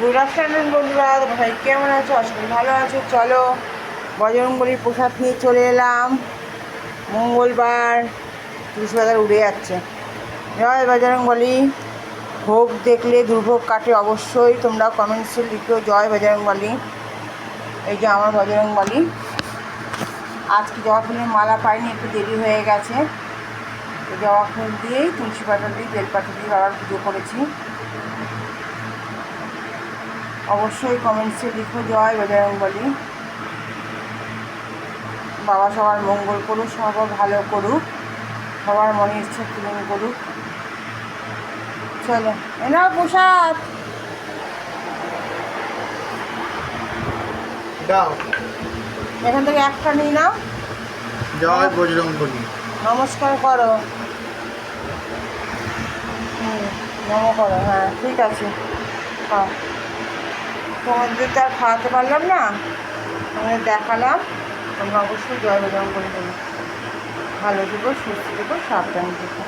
Good afternoon বন্ধুরা, ভাই কেমন আছো? আশা করি ভালো আছো। চলো বজরংবলীর প্রসাদ নিয়ে চলে এলাম। মঙ্গলবার তুলসী বাজার উড়ে যাচ্ছে। জয় বজরংবলী। ভোগ দেখলে দুর্ভোগ কাটে, অবশ্যই তোমরা কমেন্টসে লিখো জয় বজরংবলী। এই যে আমার বজরংবলী। আজকে জবা ফুলের মালা পাইনি, একটু দেরি হয়ে গেছে। জবা ফুল দিয়েই তুলসী পাতা দিয়ে বেলপাতা দিয়ে বাবার পুজো করেছি। অবশ্যই কমেন্টসে লিখো জয় বজরংবলী। বাবা সবার মঙ্গল করুক, সবার ভালো করুক, সবার মনে ইচ্ছা পূরণ করুক। চলো এনাও প্রসাদ দাও। এখান থেকে একটা নিয়ে নাও। জয় বজরংবলী। নমস্কার করো। নম করো, হ্যাঁ ঠিক আছে। হ্যাঁ, তোমাদের তো আর খাওয়াতে পারলাম না, তোমাদের দেখালাম। তোমরা অবশ্যই জয় বজরংবলী বলো। ভালো থেকো, সুস্থ থেকো, সাবধানে থেকো।